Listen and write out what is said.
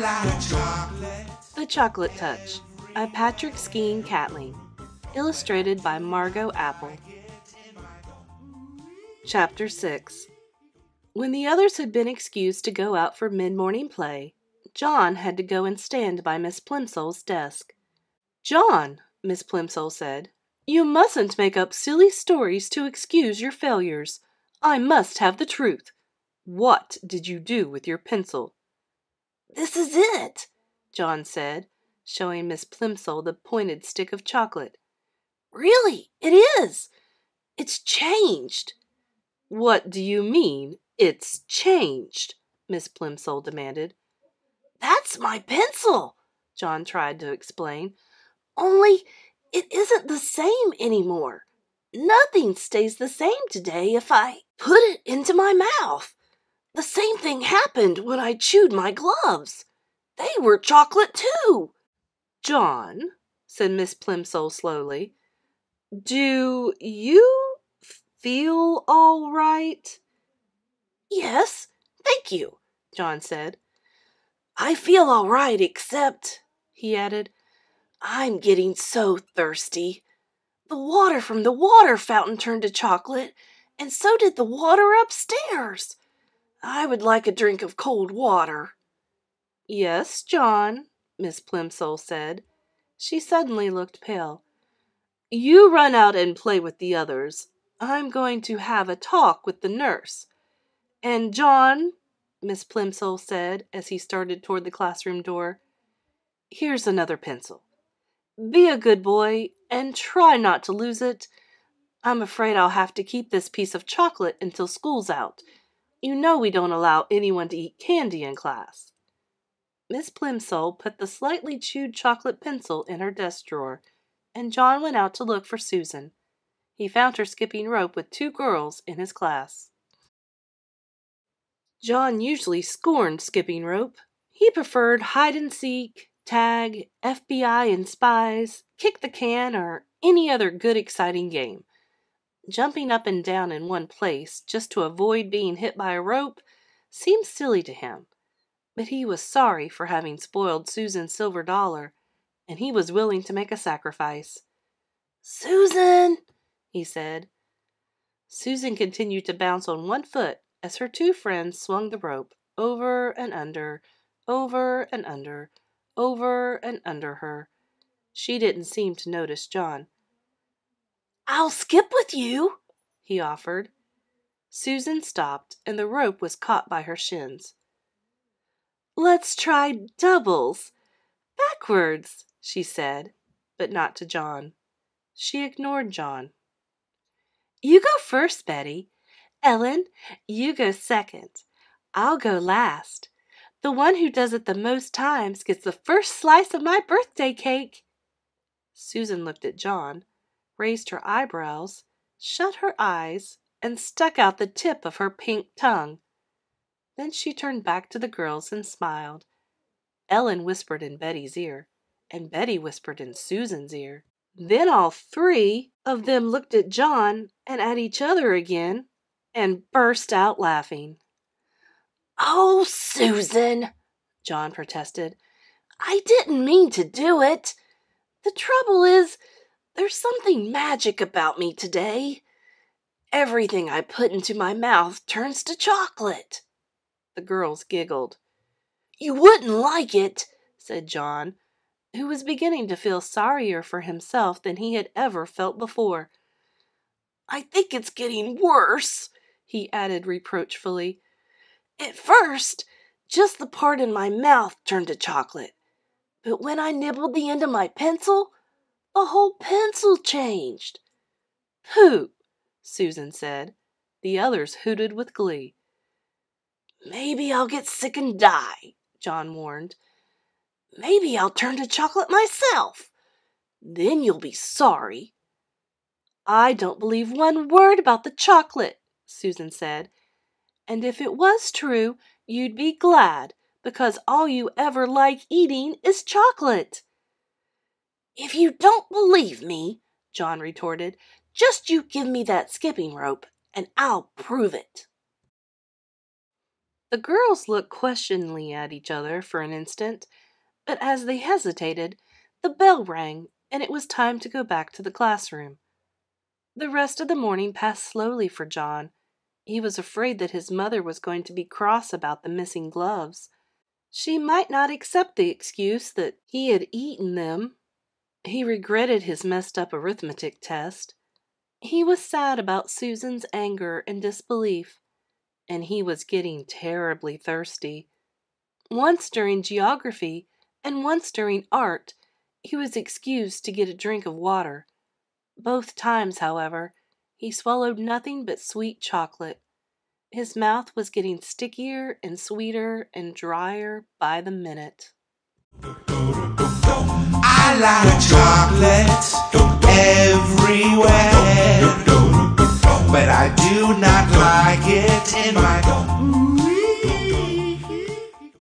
The Chocolate Touch by Patrick Skene Catling. Illustrated by Margot Apple. Chapter 6. When the others had been excused to go out for mid-morning play, John had to go and stand by Miss Plimsoll's desk. "John," Miss Plimsoll said, "you mustn't make up silly stories to excuse your failures. I must have the truth. What did you do with your pencil?" "This is it," John said, showing Miss Plimsoll the pointed stick of chocolate. "Really, it is. It's changed." "What do you mean, it's changed?" Miss Plimsoll demanded. "That's my pencil," John tried to explain. "Only it isn't the same anymore. Nothing stays the same today if I put it into my mouth. The same thing happened when I chewed my gloves. They were chocolate too." "John," said Miss Plimsoll slowly, "do you feel all right?" "Yes, thank you," John said. "I feel all right except," he added, "I'm getting so thirsty. The water from the water fountain turned to chocolate, and so did the water upstairs. I would like a drink of cold water." "Yes, John," Miss Plimsoll said. She suddenly looked pale. "You run out and play with the others. I'm going to have a talk with the nurse. And John," Miss Plimsoll said as he started toward the classroom door, "here's another pencil. Be a good boy and try not to lose it. I'm afraid I'll have to keep this piece of chocolate until school's out. You know we don't allow anyone to eat candy in class." Miss Plimsoll put the slightly chewed chocolate pencil in her desk drawer, and John went out to look for Susan. He found her skipping rope with 2 girls in his class. John usually scorned skipping rope. He preferred hide-and-seek, tag, FBI and spies, kick the can, or any other good exciting game. Jumping up and down in one place just to avoid being hit by a rope seemed silly to him, but he was sorry for having spoiled Susan's silver dollar, and he was willing to make a sacrifice. "Susan," he said. Susan continued to bounce on one foot as her 2 friends swung the rope over and under, over and under, over and under her. She didn't seem to notice John. "I'll skip with you," he offered. Susan stopped, and the rope was caught by her shins. "Let's try doubles. Backwards," she said, but not to John. She ignored John. "You go first, Betty. Ellen, you go second. I'll go last. The one who does it the most times gets the first slice of my birthday cake." Susan looked at John, raised her eyebrows, shut her eyes, and stuck out the tip of her pink tongue. Then she turned back to the girls and smiled. Ellen whispered in Betty's ear, and Betty whispered in Susan's ear. Then all 3 of them looked at John and at each other again and burst out laughing. "Oh, Susan," John protested. "I didn't mean to do it. The trouble is, there's something magic about me today. Everything I put into my mouth turns to chocolate." The girls giggled. "You wouldn't like it," said John, who was beginning to feel sorrier for himself than he had ever felt before. "I think it's getting worse," he added reproachfully. "At first, just the part in my mouth turned to chocolate, but when I nibbled the end of my pencil, the whole pencil changed." "Pooh," Susan said. The others hooted with glee. "Maybe I'll get sick and die," John warned. "Maybe I'll turn to chocolate myself. Then you'll be sorry." "I don't believe one word about the chocolate," Susan said. "And if it was true, you'd be glad, because all you ever like eating is chocolate." "If you don't believe me," John retorted, "just you give me that skipping rope, and I'll prove it." The girls looked questioningly at each other for an instant, but as they hesitated, the bell rang, and it was time to go back to the classroom. The rest of the morning passed slowly for John. He was afraid that his mother was going to be cross about the missing gloves. She might not accept the excuse that he had eaten them. He regretted his messed up arithmetic test. He was sad about Susan's anger and disbelief, and he was getting terribly thirsty. Once during geography and once during art, he was excused to get a drink of water. Both times, however, he swallowed nothing but sweet chocolate. His mouth was getting stickier and sweeter and drier by the minute. I like chocolate everywhere, but I do not like it in my